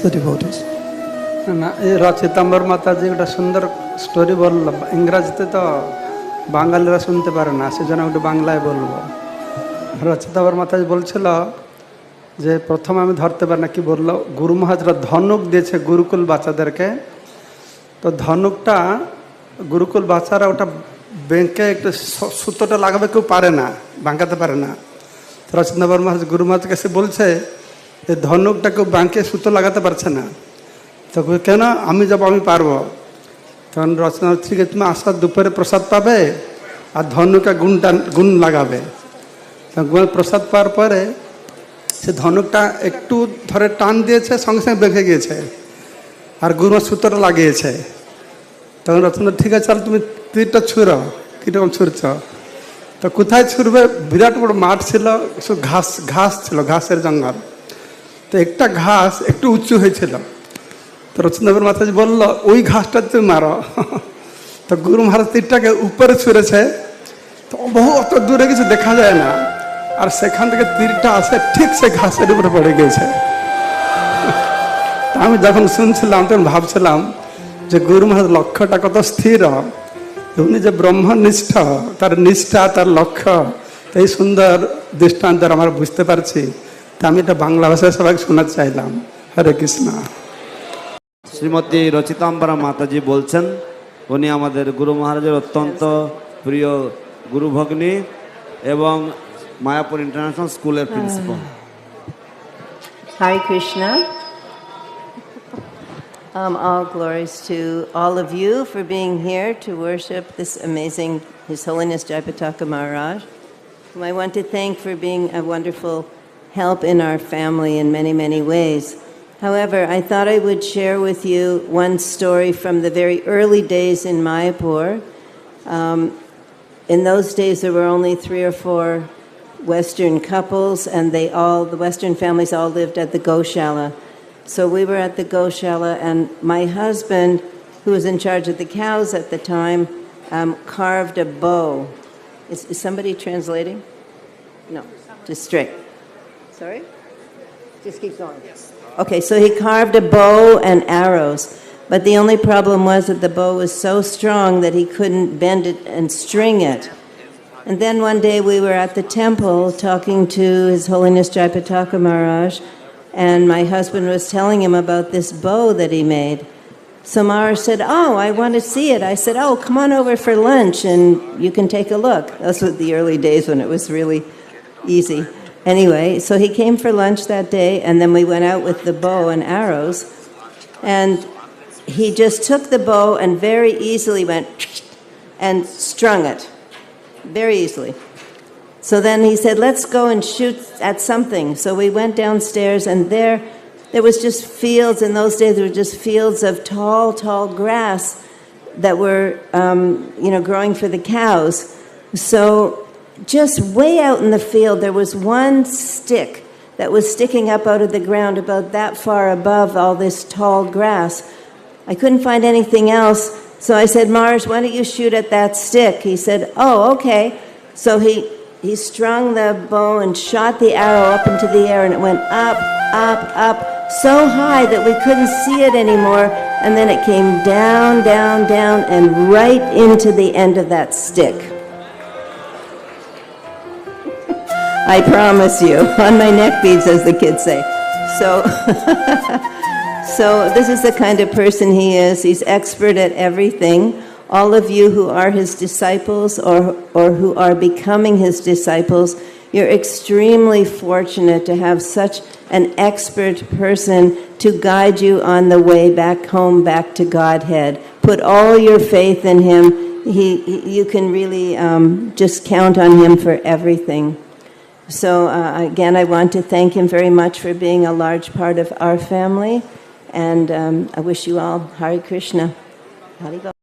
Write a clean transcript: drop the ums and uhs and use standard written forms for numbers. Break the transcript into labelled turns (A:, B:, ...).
A: the devotees.
B: না এই রচিতাম্বর মাতাজি একটা সুন্দর স্টোরি বলল, ইংরাজিতে তো বাঙালিরা শুনতে পারে না, সেজন্য একটু বাংলায় বলবো। রচিতাম্বর মাতাজি বলছিল যে প্রথমে আমি ধরতে পারি না, কি বললো, গুরু মহারাজরা ধনুক দিয়েছে গুরুকুল বাচ্চাদেরকে। তো ধনুকটা গুরুকুল বাচ্চারা ওটা ব্যাংকে একটু সুতোটা লাগাবে, কেউ পারে না, বাঁকাতে পারে না। রচিতাম্বর মহারাজ গুরু মহারাজকে এসে বলছে যে ধনুকটা কেউ ব্যাংকে সুতো লাগাতে পারছে না। তো কেন, আমি যাবো, আমি পারবো। তখন রচনা, ঠিক আছে তুমি আসার দুপুরে প্রসাদ পাবে আর ধনুকে গুণ লাগাবে। প্রসাদ পাওয়ার পরে সে ধনুকটা একটু ধরে টান দিয়েছে, সঙ্গে সঙ্গে বেঁকে গিয়েছে, আর গুরু সুতোটা লাগিয়েছে। তখন রচনা, ঠিক আছে চল তুমি তীরটা ছুঁড়ো। কীরকম ছুঁড়ছ? তো কোথায় ছুঁড়বে? বিরাট বড় মাঠ ছিল, শুধু ঘাস ছিল, ঘাসের জঙ্গল। তো একটা ঘাস একটু উঁচু হয়েছিল। তো রচনাবের মাতাজি বলল, ওই ঘাসটা তুমি মারো। তো গুরু মহারাজ তীরটাকে উপরে ছুঁড়েছে, তো বহু অত দূরে কিছু দেখা যায় না, আর সেখান থেকে তীরটা আসে ঠিক সে ঘাসের উপরে পড়ে গিয়েছে। আমি যখন শুনছিলাম তখন ভাবছিলাম যে গুরু মহারাজ লক্ষ্যটা কত স্থির, উনি যে ব্রহ্মনিষ্ঠ, তার নিষ্ঠা, তার লক্ষ্য, এই সুন্দর দৃষ্টান্ত আমরা বুঝতে পারছি। তা আমি এটা বাংলা ভাষায় সবাইকে শোনাতে চাইলাম। হরে কৃষ্ণ।
C: শ্রীমতী রচিতাম্বরা মাতাজি বলছেন উনি আমাদের গুরু মহারাজের অত্যন্ত প্রিয় গুরু ভগ্নী এবং মায়াপুর ইন্টারন্যাশনাল স্কুলের principal.
D: Hare Krishna. All glories to all of you for being here to worship this amazing His Holiness Jayapataka Maharaj, whom I want to thank for being a wonderful help in our family in many, many ways. However, I thought I would share with you one story from the very early days in Mayapur. In those days, there were only 3 or 4 Western couples, and the Western families all lived at the Goshala. So we were at the Goshala, and my husband, who was in charge of the cows at the time, carved a bow. Is somebody translating? No, just straight. Sorry? Just keep going. Yes. Okay, so he carved a bow and arrows, but the only problem was that the bow was so strong that he couldn't bend it and string it. And then one day we were at the temple talking to His Holiness Jayapataka Maharaj, and my husband was telling him about this bow that he made. So Maharaj said, oh, I want to see it. I said, oh, come on over for lunch and you can take a look. Those were the early days when it was really easy. Anyway, so he came for lunch that day, and then we went out with the bow and arrows, and he just took the bow and very easily went and strung it, very easily. So then he said, let's go and shoot at something. So we went downstairs, and there was just fields. In those days, there were just fields of tall, tall grass that were, growing for the cows. So just way out in the field, there was one stick that was sticking up out of the ground about that far above all this tall grass. I couldn't find anything else, so I said, Maharaj, why don't you shoot at that stick? He said, oh, okay. So he strung the bow and shot the arrow up into the air, and it went up, up, up, so high that we couldn't see it anymore, and then it came down, down, down, and right into the end of that stick. I promise you, on my neck beads, as the kids say. So this is the kind of person he is. He's expert at everything. All of you who are his disciples or who are becoming his disciples, you're extremely fortunate to have such an expert person to guide you on the way back home, back to Godhead. Put all your faith in him. You can really just count on him for everything. So again, I want to thank him very much for being a large part of our family, and I wish you all Hare Krishna. Hare